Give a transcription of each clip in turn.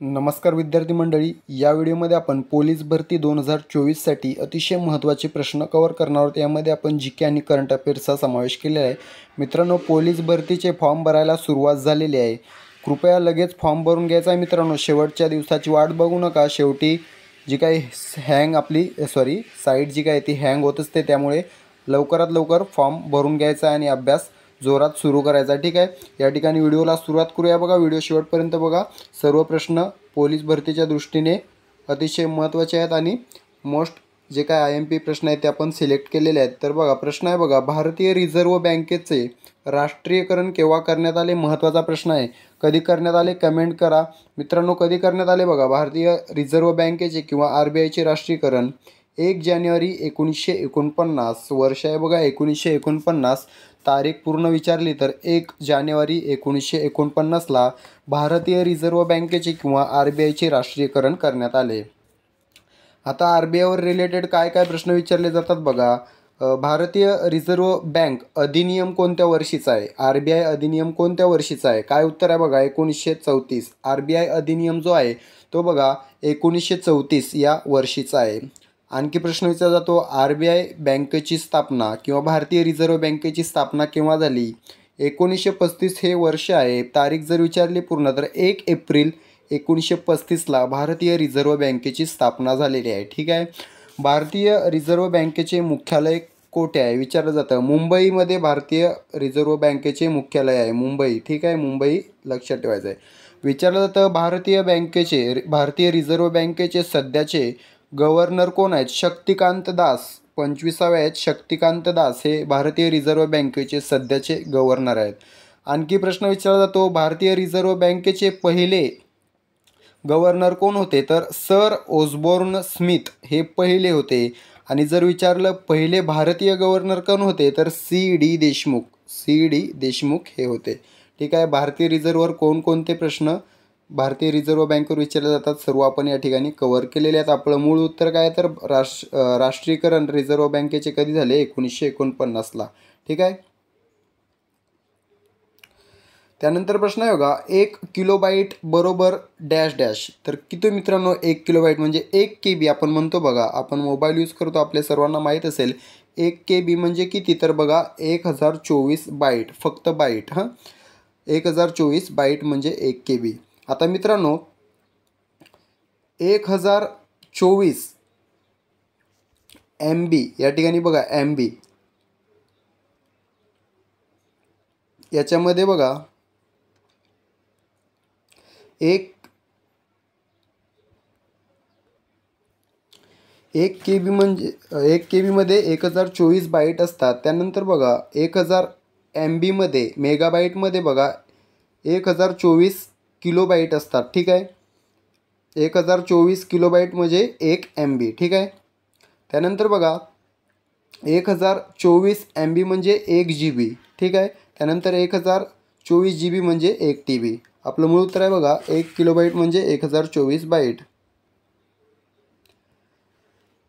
नमस्कार विद्यार्थी मंडळी, या व्हिडिओमध्ये आपण पोलीस भरती 2024 साठी अतिशय महत्त्वाचे प्रश्न कव्हर करणार आहोत। यामध्ये आपण जीके आणि करंट अफेअर्सचा समावेश केलेला आहे। मित्रांनो, पोलीस भरतीचे फॉर्म भरायला सुरुवात झालेली आहे। कृपया लगेच फॉर्म भरून घ्यायचा आहे मित्रांनो। शेवटच्या दिवसाची वाट बघू नका। शेवटी जी काही साईट जी काय ती हँग होत असते, त्यामुळे लवकरात लवकर फॉर्म भरून घ्यायचा आणि अभ्यास जोरात सुरू करायचा। ठीक आहे, या ठिकाणी व्हिडिओला सुरुवात करूया। बघा, व्हिडिओ शेवटपर्यंत बघा। सर्व प्रश्न पोलीस भरतीच्या दृष्टीने अतिशय महत्त्वाचे आहेत आणि मोस्ट जे काय IMP प्रश्न आहेत ते आपण सिलेक्ट केलेले आहेत। तर बघा, प्रश्न आहे बघा, भारतीय रिझर्व्ह बँकेचे राष्ट्रीयकरण केव्हा करण्यात आले? महत्त्वाचा प्रश्न आहे। कधी करण्यात आले कमेंट करा मित्रांनो। कधी करण्यात आले बघा, भारतीय रिझर्व्ह बँकेचे किंवा RBIचे राष्ट्रीयकरण 1 जानेवारी 1949, वर्ष आहे बघा 1949। तारीख पूर्ण विचारली तर 1 जानेवारी 1949ला भारतीय रिझर्व्ह बँकेचे किंवा RBIचे राष्ट्रीयकरण करण्यात आले। आता RBIवर रिलेटेड काय काय प्रश्न विचारले जातात बघा। भारतीय रिझर्व्ह बँक अधिनियम कोणत्या वर्षीचा आहे? RBI अधिनियम कोणत्या वर्षीचा आहे? काय उत्तर आहे बघा, 1934। RBI अधिनियम जो आहे तो बघा 1934 या वर्षीचा आहे। आणखी प्रश्न विचारला जातो, RBI बँकेची स्थापना किंवा भारतीय रिझर्व्ह बँकेची स्थापना केव्हा झाली? 1935 हे वर्ष आहे। तारीख जर विचारली पूर्ण तर 1 एप्रिल 1935ला भारतीय रिझर्व्ह बँकेची स्थापना झालेली आहे। ठीक आहे, भारतीय रिझर्व्ह बँकेचे मुख्यालय कोठे आहे विचारलं जातं। मुंबईमध्ये भारतीय रिझर्व्ह बँकेचे मुख्यालय आहे, मुंबई। ठीक आहे, मुंबई लक्षात ठेवायचं आहे। विचारलं जातं, भारतीय रिझर्व्ह बँकेचे सध्याचे गव्हर्नर कोण आहेत? शक्तिकांत दास, 25वे आहेत शक्तिकांत दास, हे भारतीय रिझर्व्ह बँकेचे सध्याचे गव्हर्नर आहेत। आणखी प्रश्न विचारला जातो, भारतीय रिझर्व्ह बँकेचे पहिले गव्हर्नर कोण होते? तर सर ओसबोर्न स्मिथ हे पहिले होते। आणि जर विचारलं पहिले भारतीय गव्हर्नर कोण होते, तर C.D. देशमुख हे होते। ठीक आहे, भारतीय रिझर्व्हवर कोणकोणते प्रश्न भारतीय रिझर्व्ह बँकेवर विचारले जातात सर्व आपण या ठिकाणी कव्हर केलेले आहेत। आपलं मूळ उत्तर काय तर राष्ट्रीयकरण रिझर्व्ह बँकेचे कधी झाले? 1949ला। ठीक आहे, त्यानंतर प्रश्न आहे बघा, 1 किलोबाईट बरोबर डॅश डॅश। तर किती मित्रांनो 1 किलोबाईट म्हणजे 1 KB आपण म्हणतो बघा, आपण मोबाईल यूज करतो, आपल्या सर्वांना माहीत असेल 1 KB म्हणजे किती? तर बघा 1024 बाईट, फक्त बाईट। 1024 बाईट म्हणजे 1 KB। आता मित्रांनो 1024 MB या ठिकाणी बघा, MB याच्यामध्ये बघा 1 KB म्हणजे 1 KB मध्ये 1024 बाईट असतात। त्यानंतर बघा 1000 MB मध्ये मेगाबाईटमध्ये बघा 1024 किलोबाईट असतात। ठीक आहे, 1024 किलोबाईट म्हणजे 1 MB। ठीक आहे, त्यानंतर बघा 1024 MB म्हणजे 1 GB। ठीक आहे, त्यानंतर 1024 GB म्हणजे 1 TB। आपलं मूळ उत्तर आहे बघा 1 किलोबाईट म्हणजे 1024 बाईट।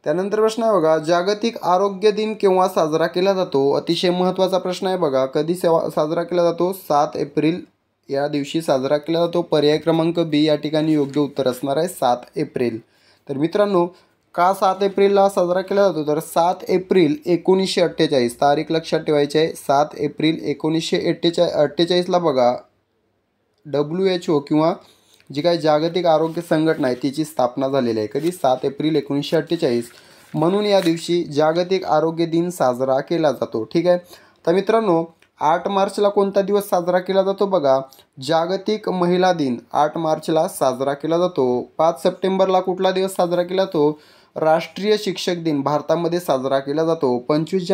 त्यानंतर प्रश्न आहे बघा, जागतिक आरोग्य दिन केव्हा साजरा केला जातो? अतिशय महत्त्वाचा प्रश्न आहे बघा, कधी साजरा केला जातो? 7 एप्रिल या दिवशी साजरा केला जातो। पर्याय क्रमांक B या ठिकाणी योग्य उत्तर असणार आहे 7 एप्रिल। तर मित्रांनो, का 7 एप्रिलला साजरा केला जातो? तर 7 एप्रिल 1948, तारीख लक्षात ठेवायची आहे। 7 एप्रिल 1948ला बघा WHO किंवा जी काही जागतिक आरोग्य संघटना आहे तिची स्थापना झालेली आहे। कधी? 7 एप्रिल 1948। म्हणून या दिवशी जागतिक आरोग्य दिन साजरा केला जातो। ठीक आहे, तर मित्रांनो 8 मार्चला कोणता दिवस साजरा केला जातो? बघा, जागतिक महिला दिन 8 मार्चला साजरा केला जातो। 5 सप्टेंबरला कुठला दिवस साजरा केला जातो? राष्ट्रीय शिक्षक दिन भारतामध्ये साजरा केला जातो। 25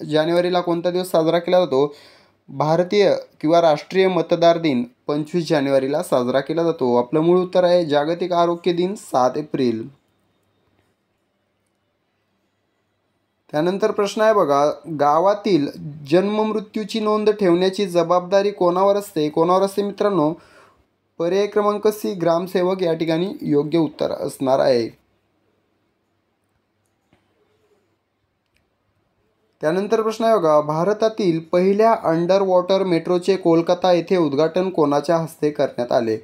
जानेवारीला कोणता दिवस साजरा केला जातो? भारतीय किंवा राष्ट्रीय मतदार दिन 25 जानेवारीला साजरा केला जातो। आपलं मूळ उत्तर आहे जागतिक आरोग्य दिन 7 एप्रिल। त्यानंतर प्रश्न आहे बघा, गावातील जन्ममृत्यूची नोंद ठेवण्याची जबाबदारी कोणावर असते मित्रांनो? पर्याय क्रमांक C ग्रामसेवक या ठिकाणी योग्य उत्तर असणार आहे। त्यानंतर प्रश्न आहे बघा, भारतातील पहिल्या अंडर वॉटर मेट्रोचे कोलकाता येथे उद्घाटन कोणाच्या हस्ते करण्यात आले?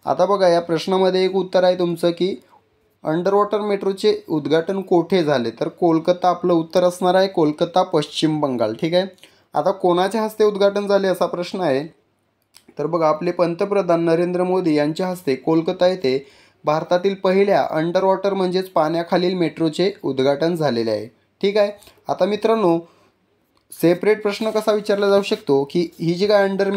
आता बघा या प्रश्नामध्ये एक उत्तर आहे तुमचं की अंडर वॉटर मेट्रोचे उद्घाटन कोठे झाले, तर कोलकाता आपलं उत्तर असणार आहे, कोलकाता पश्चिम बंगाल. ठीक आहे. आता कोणाच्या हस्ते उद्घाटन झाले असा प्रश्न आहे, तर बघा आपले पंतप्रधान नरेंद्र मोदी यांच्या हस्ते कोलकाता येथे भारतातील पहिल्या अंडर वॉटर म्हणजेच पाण्याखालील मेट्रोचे उद्घाटन झालेले आहे. ठीक आहे. आता मित्रांनो सेपरेट प्रश्न कसा विचारला जाऊ शकतो की ही जी काय अंडर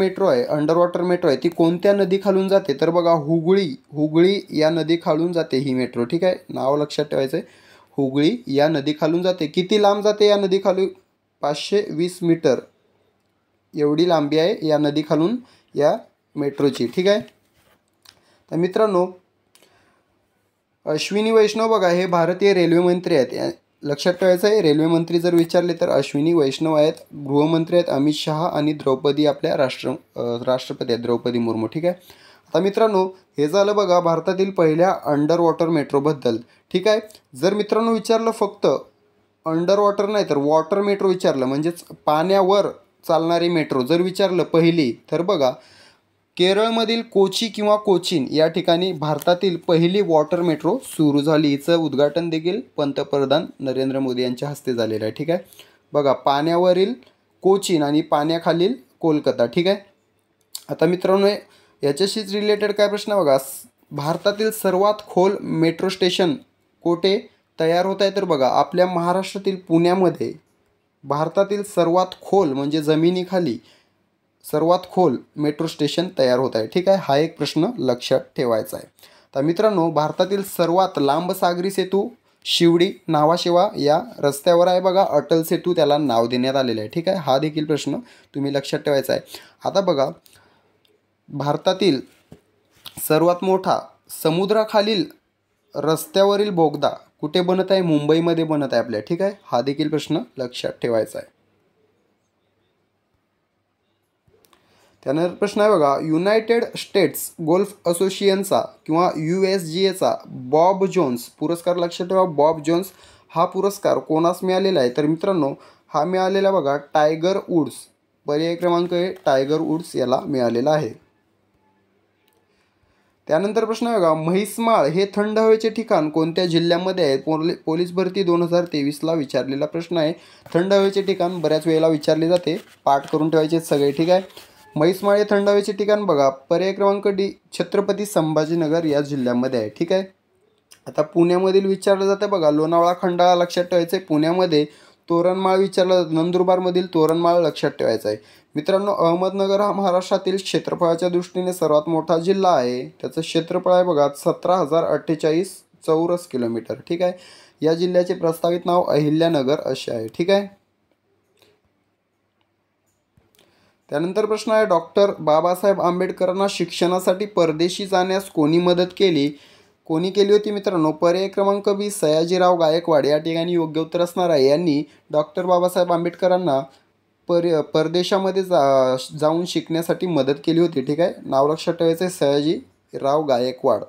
वॉटर मेट्रो आहे ती कोणत्या नदीखालून जाते, तर बघा हुगळी या नदीखालून जाते ही मेट्रो. ठीक आहे. नाव लक्षात ठेवायचं आहे, हुगळी या नदीखालून जाते. किती लांब जाते या नदीखालून, 520 मीटर एवढी लांबी आहे या नदीखालून या मेट्रोची. ठीक आहे. तर मित्रांनो अश्विनी वैष्णव बघा हे भारतीय रेल्वे मंत्री आहेत, लक्षात ठेवायचं आहे. रेल्वे मंत्री जर विचारले तर अश्विनी वैष्णव आहेत. गृहमंत्री आहेत अमित शहा आणि द्रौपदी आपल्या राष्ट्रपती आहेत द्रौपदी मुर्मू. ठीक आहे. आता मित्रांनो हे झालं बघा भारतातील पहिल्या अंडर वॉटर मेट्रोबद्दल. ठीक आहे. जर मित्रांनो विचारलं फक्त अंडर वॉटर नाही तर वॉटर मेट्रो विचारलं म्हणजेच पाण्यावर चालणारी मेट्रो जर विचारलं पहिली, तर बघा केरळमधील कोची किंवा कोचीन या ठिकाणी भारतातील पहिली वॉटर मेट्रो सुरू झाली. हिचं उद्घाटन देखील पंतप्रधान नरेंद्र मोदी यांच्या हस्ते झालेलं आहे. ठीक आहे. बघा पाण्यावरील कोचीन आणि पाण्याखालील कोलकाता. ठीक आहे. आता मित्रांनो याच्याशीच रिलेटेड काय प्रश्न बघा, भारतातील सर्वात खोल मेट्रो स्टेशन कोठे तयार होत आहे, तर बघा आपल्या महाराष्ट्रातील पुण्यामध्ये भारतातील सर्वात खोल म्हणजे जमिनीखाली सर्वात खोल मेट्रो स्टेशन तयार होत आहे. ठीक आहे. हा एक प्रश्न लक्षात ठेवायचा आहे. तर मित्रांनो भारतातील सर्वात लांब सागरी सेतू शिवडी नावाशिवा या रस्त्यावर आहे बघा, अटल सेतू त्याला नाव देण्यात आलेलं आहे. ठीक आहे. हा देखील प्रश्न तुम्ही लक्षात ठेवायचा आहे. आता बघा भारतातील सर्वात मोठा समुद्राखालील रस्त्यावरील बोगदा कुठे बनत आहे, मुंबईमध्ये बनत आहे आपल्या. ठीक आहे. हा देखील प्रश्न लक्षात ठेवायचा आहे. त्यानंतर प्रश्न आहे बघा युनायटेड स्टेट्स गोल्फ असोसिएशनचा किंवा USGAचा बॉब जोन्स पुरस्कार, लक्षात ठेवा बॉब जोन्स हा पुरस्कार कोणास मिळालेला आहे, तर मित्रांनो हा मिळालेला बघा टायगर वुड्स, पर्याय क्रमांक आहे टायगर वुड्स याला मिळालेला आहे. त्यानंतर प्रश्न आहे बघा म्हैसमाळ हे थंड हवेचे ठिकाण कोणत्या जिल्ह्यामध्ये आहे, पोलीस भरती 2023ला विचारलेला प्रश्न आहे. थंड हवेचे ठिकाण बऱ्याच वेळेला विचारले जाते, पाठ करून ठेवायचे सगळे. ठीक आहे. म्हैसमाळ हे थंड हवेचे ठिकाण बघा पर्याय क्रमांक डी छत्रपती संभाजीनगर या जिल्ह्यामध्ये आहे. ठीक आहे. आता पुण्यामधील विचारलं जातं बघा लोणावळा खंडाळा, लक्षात ठेवायचं आहे. पुण्यामध्ये तोरणमाळ विचारलं जातं, नंदुरबारमधील तोरणमाळ लक्षात ठेवायचं आहे. मित्रांनो अहमदनगर हा महाराष्ट्रातील क्षेत्रफळाच्या दृष्टीने सर्वात मोठा जिल्हा आहे. त्याचं क्षेत्रफळ आहे बघा 17,048 चौरस किलोमीटर. ठीक आहे. या जिल्ह्याचे प्रस्तावित नाव अहिल्यानगर असे आहे. ठीक आहे. त्यानंतर प्रश्न आहे डॉक्टर बाबासाहेब आंबेडकरांना शिक्षणासाठी परदेशी जाण्यास कोणी मदत केली, कोणी केली होती मित्रांनो, पर्याय क्रमांक बी सयाजीराव गायकवाड या ठिकाणी योग्य उत्तर असणार आहे. यांनी डॉक्टर बाबासाहेब आंबेडकरांना परदेशामध्ये जाऊन शिकण्यासाठी मदत केली होती. ठीक आहे. नाव लक्षात ठेवायचं आहे सयाजीराव गायकवाड.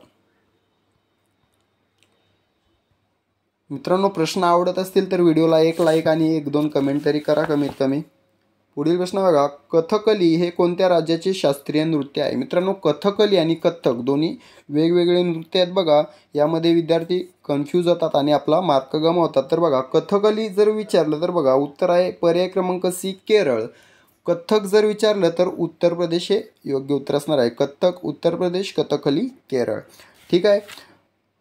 मित्रांनो प्रश्न आवडत असतील तर व्हिडिओला एक लाईक आणि 1-2 कमेंट तरी करा कमीत कमी. पुढील प्रश्न बघा कथकली हे कोणत्या राज्याचे शास्त्रीय नृत्य आहे. मित्रांनो कथकली आणि कथ्थक दोन्ही वेगवेगळे नृत्य आहेत बघा, यामध्ये विद्यार्थी कन्फ्यूज होतात आणि आपला मार्क गमावतात. तर बघा कथकली जर विचारलं तर बघा उत्तर आहे पर्याय क्रमांक सी केरळ. कथ्थक जर विचारलं तर उत्तर प्रदेश हे योग्य उत्तर असणार आहे. कथ्थक उत्तर प्रदेश, कथकली केरळ. ठीक आहे.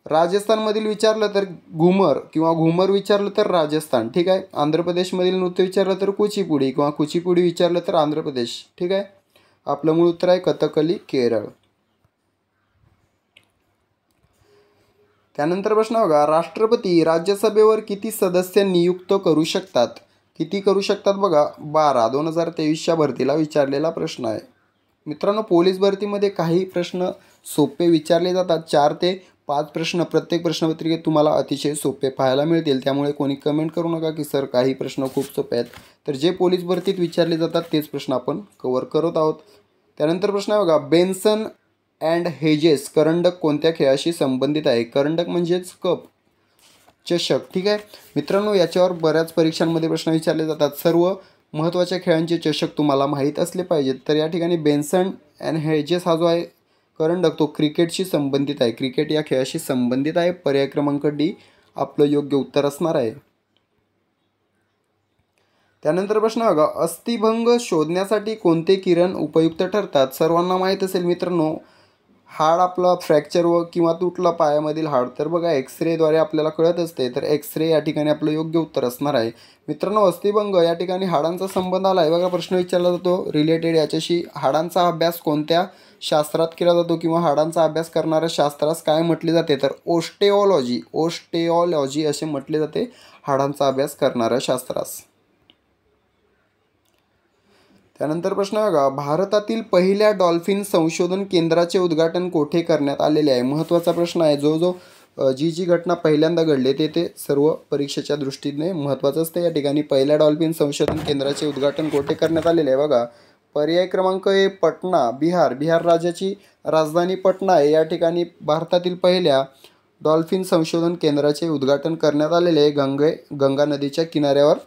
राजस्थानमधील विचारलं तर घुमर विचारलं तर राजस्थान. ठीक आहे. आंध्र प्रदेशमधील नृत्य विचारलं तर कुचिपुडी किंवा कुचिपुडी विचारलं तर आंध्र प्रदेश. ठीक आहे. आपलं मूळ उत्तर आहे कथकली केरळ. त्यानंतर प्रश्न बघा राष्ट्रपती राज्यसभेवर किती सदस्य नियुक्त करू शकतात, किती करू शकतात बघा 12. 2023च्या भरतीला विचारलेला प्रश्न आहे. मित्रांनो पोलीस भरतीमध्ये काही प्रश्न सोपे विचारले जातात, 4 ते 5 प्रश्न प्रत्येक प्रश्नपत्रिकेत तुम्हाला अतिशय सोपे पाहायला मिळतील. त्यामुळे कोणी कमेंट करू नका की सर काही प्रश्न खूप सोपे आहेत. तर जे पोलीस भरतीत विचारले जातात तेच प्रश्न आपण कव्हर करत आहोत. त्यानंतर प्रश्न आहे बघा बेन्सन अँड हेजेस करंडक कोणत्या खेळाशी संबंधित आहे. करंडक म्हणजेच कप, चषक. ठीक आहे. मित्रांनो याच्यावर बऱ्याच परीक्षांमध्ये प्रश्न विचारले जातात. सर्व महत्त्वाच्या खेळांचे चषक तुम्हाला माहीत असले पाहिजेत. तर या ठिकाणी बेन्सन अँड हेजेस हा जो आहे करंडक तो क्रिकेटशी संबंधित आहे, क्रिकेट या खेळाशी संबंधित आहे. पर्याय क्रमांक डी आपलं योग्य उत्तर असणार आहे. त्यानंतर प्रश्न बघा, अस्थिभंग शोधण्यासाठी कोणते किरण उपयुक्त ठरतात? सर्वांना माहीत असेल मित्रांनो, हाड आपला फ्रॅक्चर व किंवा तुटलं पायामधील हाड, तर बघा एक्सरेद्वारे आपल्याला कळत असते, तर एक्सरे या ठिकाणी आपलं योग्य उत्तर असणार आहे. मित्रांनो, अस्थिभंग या ठिकाणी हाडांचा संबंध आला आहे बघा. प्रश्न विचारला जातो रिलेटेड याच्याशी, हाडांचा अभ्यास कोणत्या शास्त्रात केला जातो किंवा हाडांचा अभ्यास करणाऱ्या शास्त्रास काय म्हटले जाते? तर ओस्टेओलॉजी असे म्हटले जाते हाडांचा अभ्यास करणाऱ्या शास्त्रास. त्यानंतर प्रश्न बघा, भारतातील पहिल्या डॉल्फिन संशोधन केंद्राचे उद्घाटन कोठे करण्यात आलेले आहे? महत्त्वाचा प्रश्न आहे. जी घटना पहिल्यांदा घडली ते सर्व परीक्षेच्या दृष्टीने महत्त्वाचं असते. या ठिकाणी पहिल्या डॉल्फिन संशोधन केंद्राचे उद्घाटन कोठे करण्यात आलेले आहे? बघा, पर्याय क्रमांक ए पटना, बिहार राज्याची राजधानी पटना आहे. या ठिकाणी भारतातील पहिल्या डॉल्फिन संशोधन केंद्राचे उद्घाटन करण्यात आलेले आहे. गंगा नदीच्या किनाऱ्यावर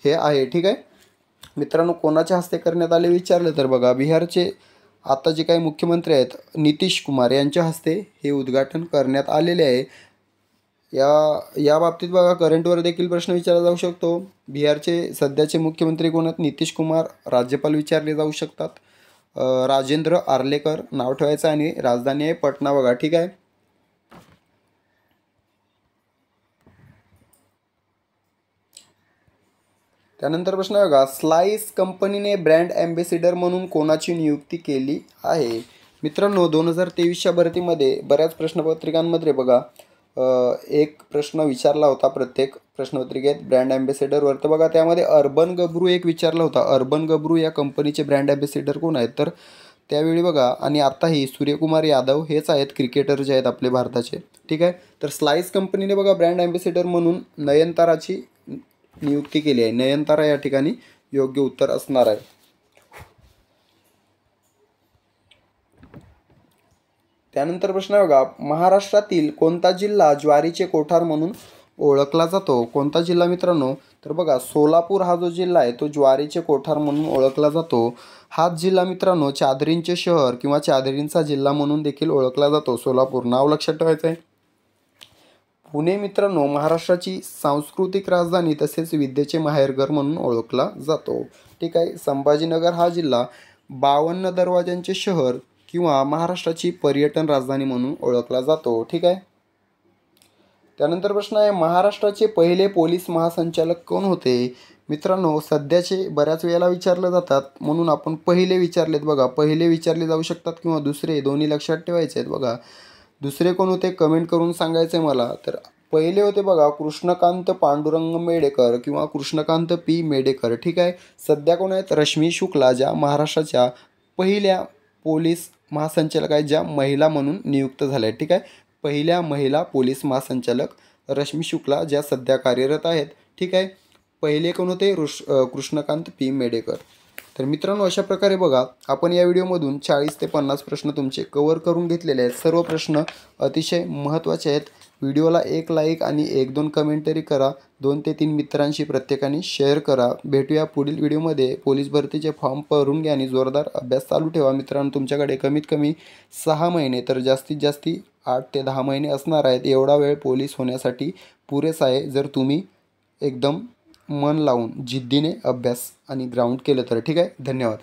हे आहे. ठीक आहे मित्रांनो, कोणाच्या हस्ते करण्यात आले विचारलं तर बघा, बिहारचे आता जे काही मुख्यमंत्री आहेत नितीश कुमार यांच्या हस्ते हे उद्घाटन करण्यात आलेले आहे. या बाबतीत बघा करंटवर देखील प्रश्न विचारला जाऊ शकतो. बिहारचे सध्याचे मुख्यमंत्री कोण आहेत? नितीश कुमार. राज्यपाल विचारले जाऊ शकतात. राजेंद्र आर्लेकर नाव ठेवायचं आणि राजधानी आहे पटना बघा. ठीक आहे. त्यानंतर प्रश्न बघा, स्लाईस कंपनीने ब्रँड ॲम्बेसिडर म्हणून कोणाची नियुक्ती केली आहे? मित्रांनो, 2023च्या भरतीमध्ये बऱ्याच प्रश्नपत्रिकांमध्ये बघा एक प्रश्न विचारला होता प्रत्येक प्रश्नपत्रिकेत ब्रँड ॲम्बेसिडरवर. तर बघा त्यामध्ये अर्बन गब्रू एक विचारला होता. अर्बन गब्रू या कंपनीचे ब्रँड ॲम्बेसिडर कोण आहेत? तर त्यावेळी बघा आणि आताही सूर्यकुमार यादव हेच आहेत, क्रिकेटर जे आहेत आपले भारताचे. ठीक आहे. तर स्लाईस कंपनीने बघा ब्रँड ॲम्बेसिडर म्हणून नयनताराची नियुक्ती केली आहे. नयनतारा या ठिकाणी योग्य उत्तर असणार आहे. त्यानंतर प्रश्न बघा, महाराष्ट्रातील कोणता जिल्हा ज्वारीचे कोठार म्हणून ओळखला जातो? कोणता जिल्हा मित्रांनो? तर बघा सोलापूर हा जो जिल्हा आहे तो ज्वारीचे कोठार म्हणून ओळखला जातो. हाच जिल्हा मित्रांनो चादरींचे शहर किंवा चादरींचा जिल्हा म्हणून देखील ओळखला जातो. सोलापूर नाव लक्षात ठेवायचं आहे. पुणे मित्रांनो महाराष्ट्राची सांस्कृतिक राजधानी तसेच विद्येचे माहेरघर म्हणून ओळखला जातो. ठीक आहे. संभाजीनगर हा जिल्हा 52 दरवाजांचे शहर किंवा महाराष्ट्राची पर्यटन राजधानी म्हणून ओळखला जातो. ठीक आहे. त्यानंतर प्रश्न आहे, महाराष्ट्राचे पहिले पोलीस महासंचालक कोण होते? मित्रांनो, सध्याचे बऱ्याच वेळेला विचारले जातात म्हणून आपण पहिले विचारलेत बघा. पहिले विचारले जाऊ शकतात किंवा दुसरे, दोन्ही लक्षात ठेवायचे आहेत बघा. दुसरे कोण होते कमेंट करून सांगायचं आहे मला. तर पहिले होते बघा कृष्णकांत पांडुरंग मेडेकर किंवा कृष्णकांत पी मेडेकर. ठीक आहे. सध्या कोण आहेत? रश्मी शुक्ला, ज्या महाराष्ट्राच्या पहिल्या पोलीस महासंचालक आहेत, ज्या महिला म्हणून नियुक्त झाल्या आहेत. ठीक आहे. पहिल्या महिला पोलीस महासंचालक रश्मी शुक्ला, ज्या सध्या कार्यरत आहेत. ठीक आहे. पहिले कोण होते? कृष्णकांत पी मेडेकर. तर मित्रांनो, अशा प्रकारे बघा आपण या व्हिडिओमधून 40 ते 50 प्रश्न तुमचे कव्हर करून घेतलेले आहेत. सर्व प्रश्न अतिशय महत्त्वाचे आहेत. व्हिडिओला एक लाईक आणि 1-2 कमेंट तरी करा. 2 ते 3 मित्रांशी प्रत्येकाने शेअर करा. भेटूया पुढील व्हिडिओमध्ये. पोलीस भरतीचे फॉर्म भरून घ्या आणि जोरदार अभ्यास चालू ठेवा. मित्रांनो, तुमच्याकडे कमीत कमी 6 महिने तर जास्तीत जास्त 8 ते 10 महिने असणार आहेत. एवढा वेळ पोलीस होण्यासाठी पुरेसा आहे जर तुम्ही एकदम मन लावून जिद्दीने अभ्यास आणि ग्राउंड केलं तर. ठीक आहे. धन्यवाद.